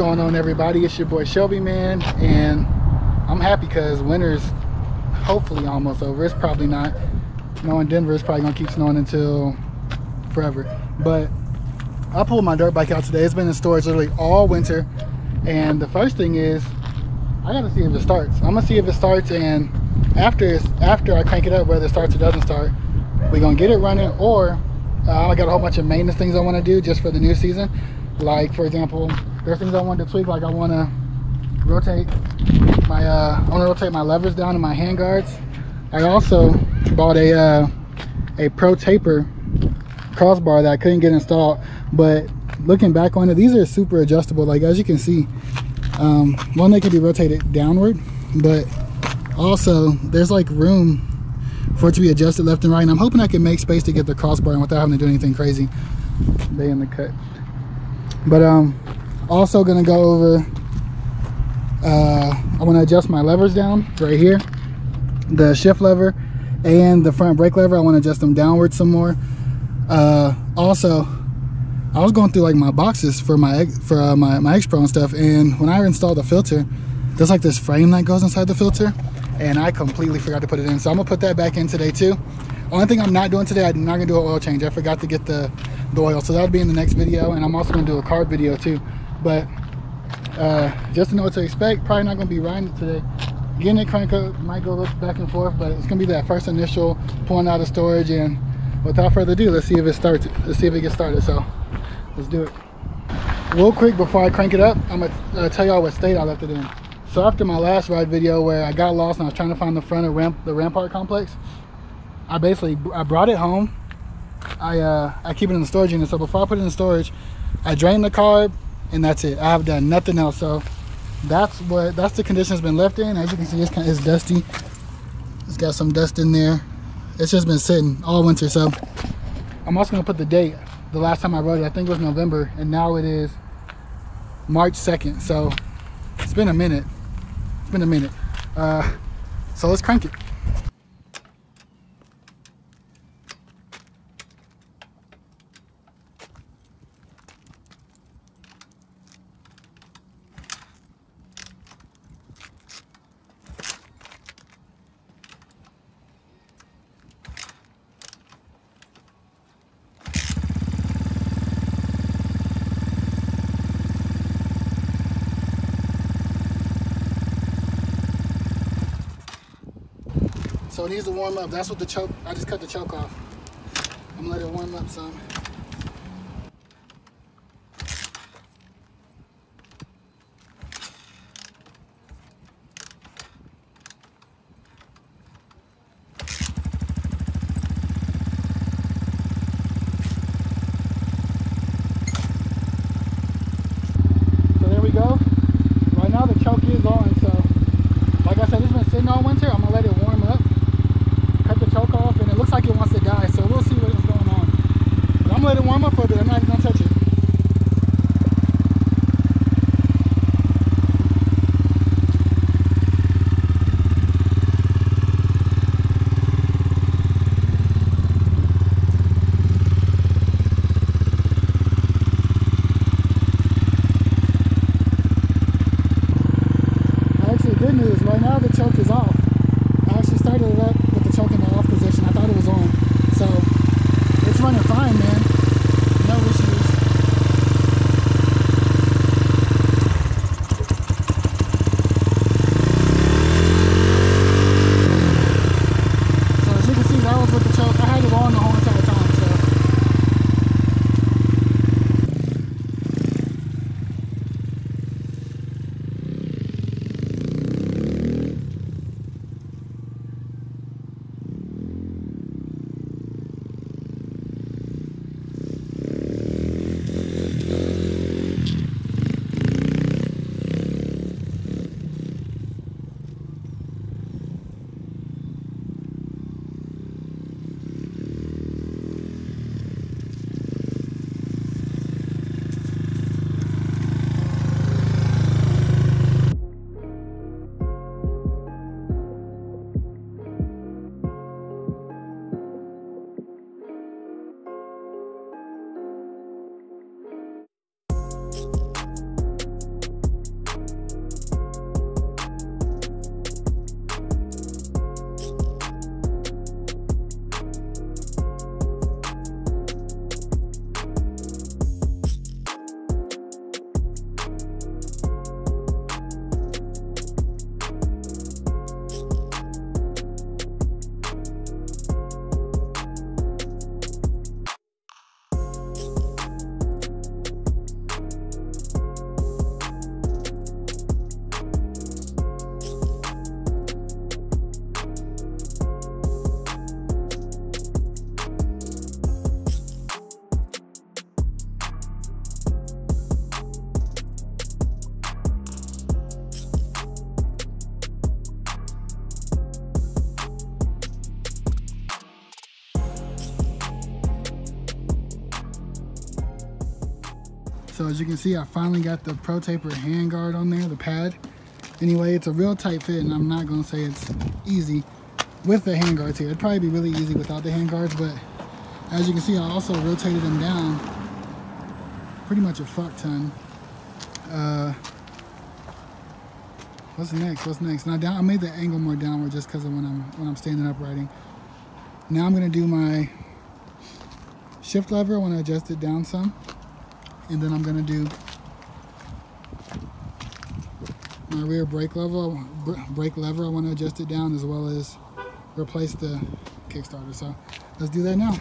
going on, everybody? It's your boy Shelby, man, and I'm happy because winter's hopefully almost over. It's probably not. Knowing Denver, it's probably gonna keep snowing until forever. But I pulled my dirt bike out today. It's been in storage literally all winter, and the first thing is I gotta see if it starts. I'm gonna see if it starts, and after I crank it up, whether it starts or doesn't start, we're gonna get it running, or I got a whole bunch of maintenance things I want to do just for the new season. Like, for example, there's things I wanted to tweak. Like, I want to rotate my levers down in my hand guards. I also bought a Pro Taper crossbar that I couldn't get installed, but looking back on it, these are super adjustable. Like, as you can see, one, they can be rotated downward, but also there's like room for it to be adjusted left and right, and I'm hoping I can make space to get the crossbar in without having to do anything crazy. They in the cut. But also gonna go over, I want to adjust my levers down right here, the shift lever and the front brake lever. I want to adjust them downward some more. Also, I was going through like my boxes for my X Pro and stuff, and when I installed the filter, there's like this frame that goes inside the filter, and I completely forgot to put it in. So I'm gonna put that back in today too. Only thing I'm not doing today, I'm not gonna do an oil change. I forgot to get the oil, so that'll be in the next video, and I'm also gonna do a carb video too. But just to know what to expect, probably not gonna be riding it today. Getting it crank up, might go back and forth, but it's gonna be that first initial pulling out of storage. And without further ado, let's see if it starts. Let's see if it gets started. So let's do it. Real quick before I crank it up, I'm gonna tell y'all what state I left it in. So after my last ride video where I got lost and I was trying to find the front of the Rampart complex, I brought it home. I keep it in the storage unit. So before I put it in storage, I drain the carb, and that's it. I have done nothing else. So that's the condition it's been left in. As you can see, it's dusty. It's got some dust in there. It's just been sitting all winter. So I'm also gonna put the date. The last time I rode it, I think it was November, and now it is March 2nd. So it's been a minute. It's been a minute. So let's crank it. So it needs to warm up. That's what the choke, I just cut the choke off. I'm gonna let it warm up some. So there we go. Right now the choke is on, so like I said, it's been sitting all winter. I'm gonna let it warm up. Cut the choke off, and it looks like it wants to die, so we'll see what is going on. But So as you can see, I finally got the Pro Taper hand guard on there, the pad. Anyway, it's a real tight fit, and I'm not gonna say it's easy with the hand guards here. It'd probably be really easy without the hand guards, but as you can see, I also rotated them down pretty much a fuck ton. What's next? Now I made the angle more downward just because of when I'm standing up riding. Now I'm gonna do my shift lever. I want to adjust it down some, and then I'm gonna do my rear brake lever. I want to adjust it down as well as replace the Kickstarter. So let's do that now.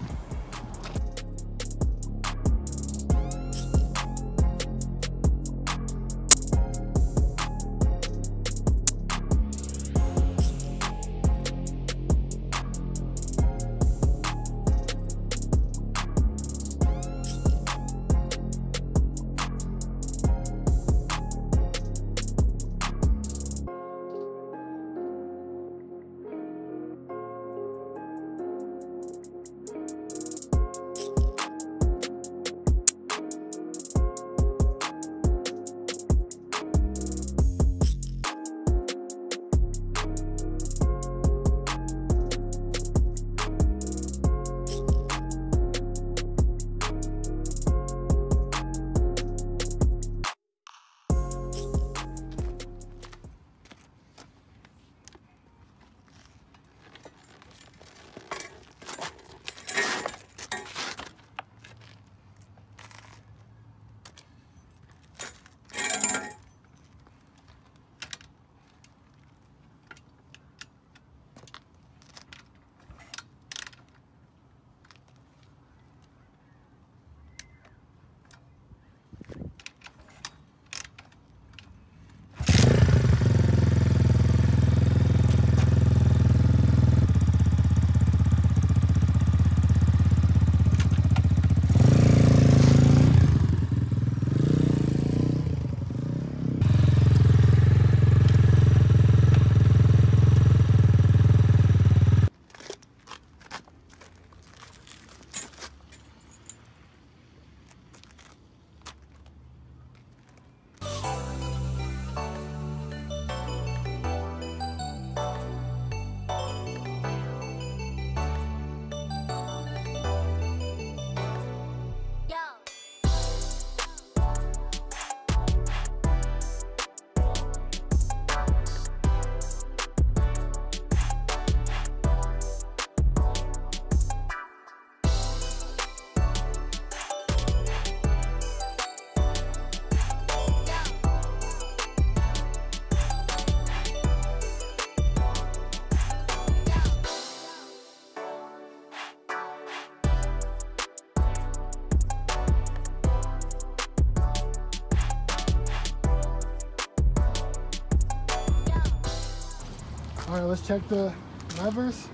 All right, let's check the levers.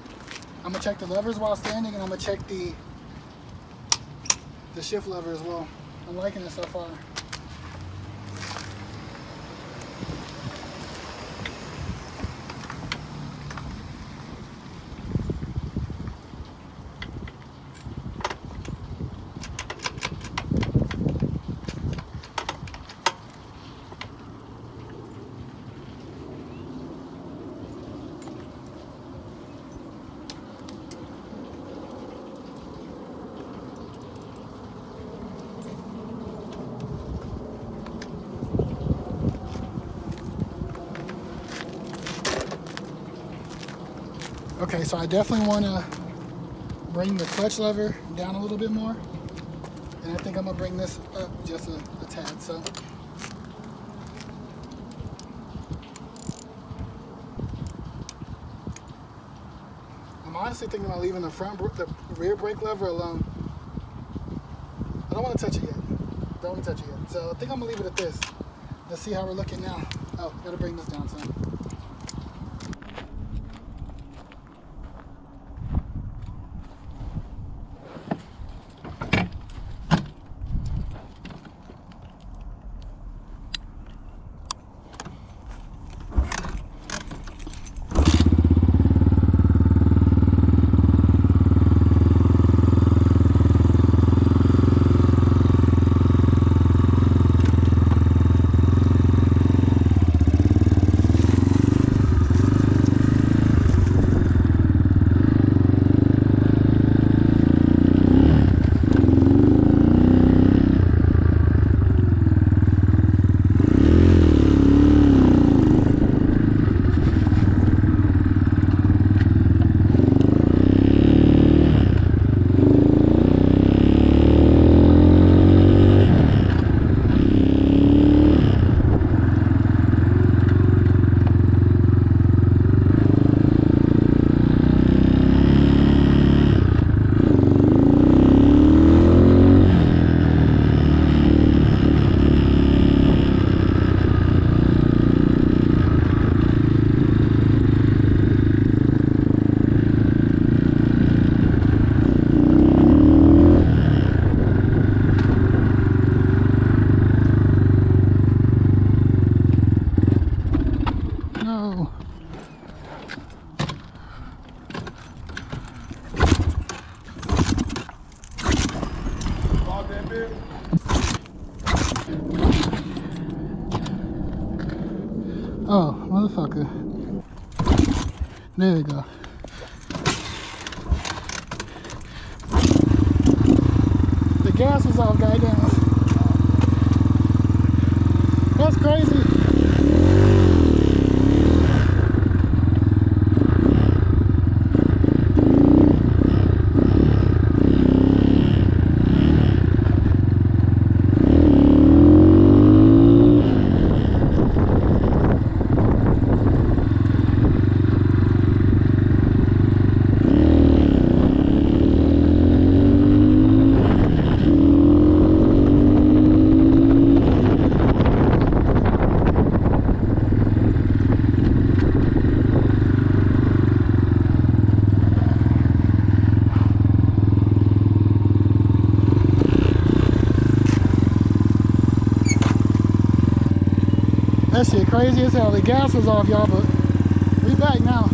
I'm gonna check the levers while standing, and I'm gonna check the shift lever as well. I'm liking it so far. Okay, so I definitely want to bring the clutch lever down a little bit more, and I think I'm gonna bring this up just a tad. So I'm honestly thinking about leaving the rear brake lever alone. I don't want to touch it yet. Don't want to touch it yet. So I think I'm gonna leave it at this. Let's see how we're looking now. Oh, gotta bring this down some. No. Oh, motherfucker. There we go. The gas was off, goddamn. That's crazy. That shit crazy as hell. The gas was off, y'all, but we back now.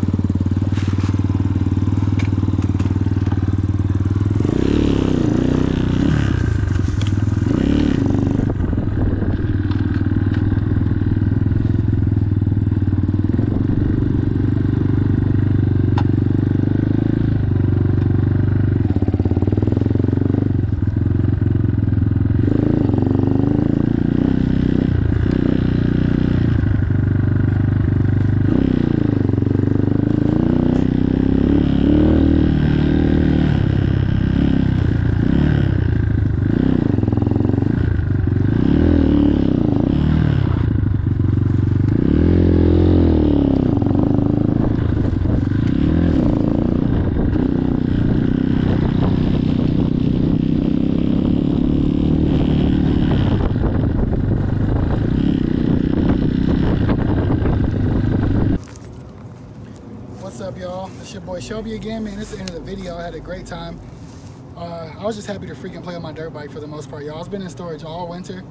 What's up, y'all? It's your boy Shelby again, man. This is the end of the video. I had a great time. I was just happy to freaking play on my dirt bike for the most part, y'all. It's been in storage all winter.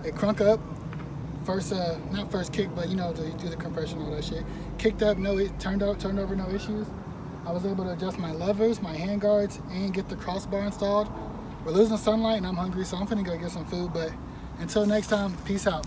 It crunk up. First, not first kick, but you know, to do the compression, all that shit. Kicked up, turned over, no issues. I was able to adjust my levers, my hand guards, and get the crossbar installed. We're losing sunlight and I'm hungry, so I'm finna go get some food. But until next time, peace out.